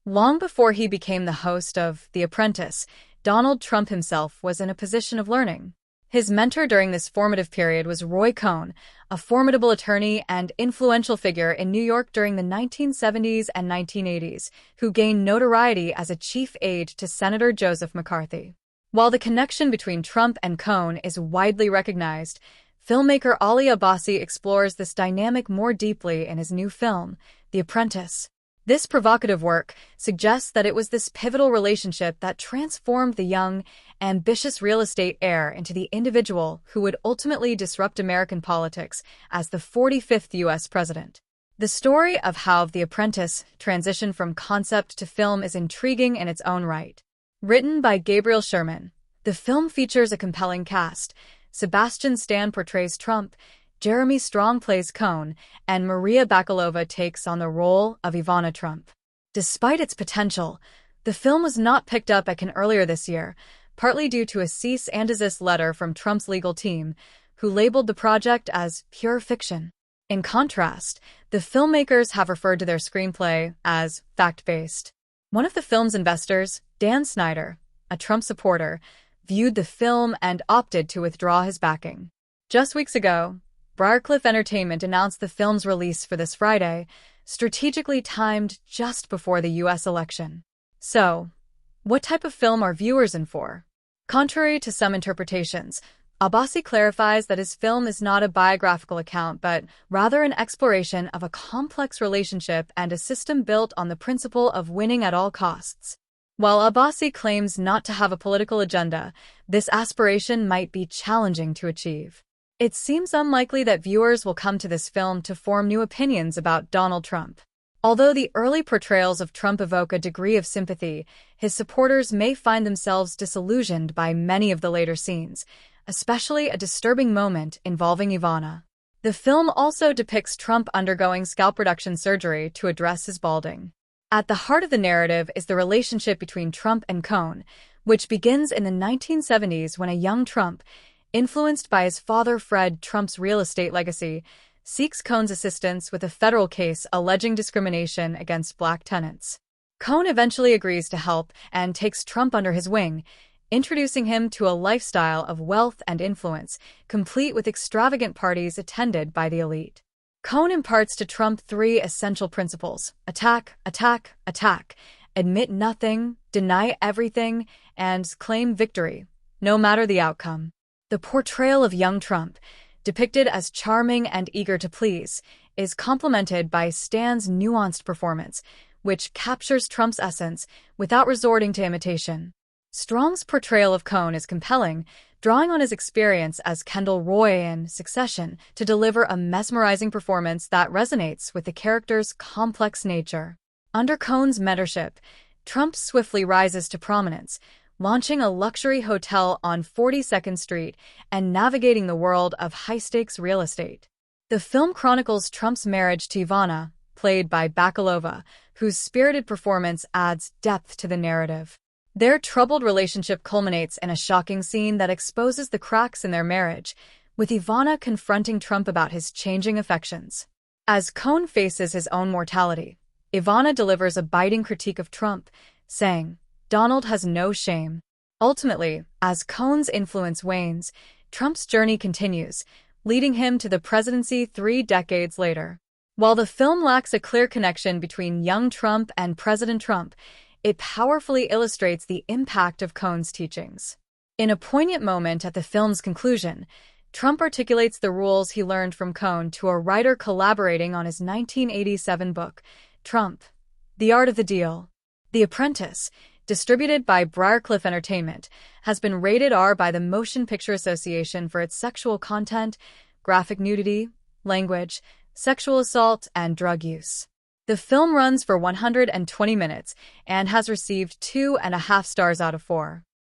Long before he became the host of The Apprentice, Donald Trump himself was in a position of learning. His mentor during this formative period was Roy Cohn, a formidable attorney and influential figure in New York during the 1970s and 1980s, who gained notoriety as a chief aide to Senator Joseph McCarthy. While the connection between Trump and Cohn is widely recognized, filmmaker Ali Abbasi explores this dynamic more deeply in his new film, The Apprentice. This provocative work suggests that it was this pivotal relationship that transformed the young, ambitious real estate heir into the individual who would ultimately disrupt American politics as the 45th U.S. president. The story of how The Apprentice transitioned from concept to film is intriguing in its own right. Written by Gabriel Sherman, the film features a compelling cast. Sebastian Stan portrays Trump, Jeremy Strong plays Cohn, and Maria Bakalova takes on the role of Ivana Trump. Despite its potential, the film was not picked up at Cannes earlier this year, partly due to a cease and desist letter from Trump's legal team, who labeled the project as pure fiction. In contrast, the filmmakers have referred to their screenplay as fact-based. One of the film's investors, Dan Snyder, a Trump supporter, viewed the film and opted to withdraw his backing. Just weeks ago, Briarcliff Entertainment announced the film's release for this Friday, strategically timed just before the U.S. election. So, what type of film are viewers in for? Contrary to some interpretations, Abbasi clarifies that his film is not a biographical account but rather an exploration of a complex relationship and a system built on the principle of winning at all costs. While Abbasi claims not to have a political agenda, this aspiration might be challenging to achieve. It seems unlikely that viewers will come to this film to form new opinions about Donald Trump. Although the early portrayals of Trump evoke a degree of sympathy, his supporters may find themselves disillusioned by many of the later scenes, especially a disturbing moment involving Ivana. The film also depicts Trump undergoing scalp reduction surgery to address his balding. At the heart of the narrative is the relationship between Trump and Cohn, which begins in the 1970s when a young Trump, influenced by his father Fred Trump's real estate legacy, seeks Cohn's assistance with a federal case alleging discrimination against black tenants. Cohn eventually agrees to help and takes Trump under his wing, introducing him to a lifestyle of wealth and influence, complete with extravagant parties attended by the elite. Cohn imparts to Trump three essential principles: attack, attack, attack, admit nothing, deny everything, and claim victory, no matter the outcome. The portrayal of young Trump, depicted as charming and eager to please, is complemented by Stan's nuanced performance, which captures Trump's essence without resorting to imitation. Strong's portrayal of Cohn is compelling, drawing on his experience as Kendall Roy in Succession to deliver a mesmerizing performance that resonates with the character's complex nature. Under Cohn's mentorship, Trump swiftly rises to prominence, launching a luxury hotel on 42nd Street and navigating the world of high-stakes real estate. The film chronicles Trump's marriage to Ivana, played by Bakalova, whose spirited performance adds depth to the narrative. Their troubled relationship culminates in a shocking scene that exposes the cracks in their marriage, with Ivana confronting Trump about his changing affections. As Cohn faces his own mortality, Ivana delivers a biting critique of Trump, saying, "Donald has no shame." Ultimately, as Cohn's influence wanes, Trump's journey continues, leading him to the presidency 3 decades later. While the film lacks a clear connection between young Trump and President Trump, it powerfully illustrates the impact of Cohn's teachings. In a poignant moment at the film's conclusion, Trump articulates the rules he learned from Cohn to a writer collaborating on his 1987 book, Trump, The Art of the Deal. The Apprentice, distributed by Briarcliff Entertainment, has been rated R by the Motion Picture Association for its sexual content, graphic nudity, language, sexual assault, and drug use. The film runs for 120 minutes and has received 2.5 stars out of 4.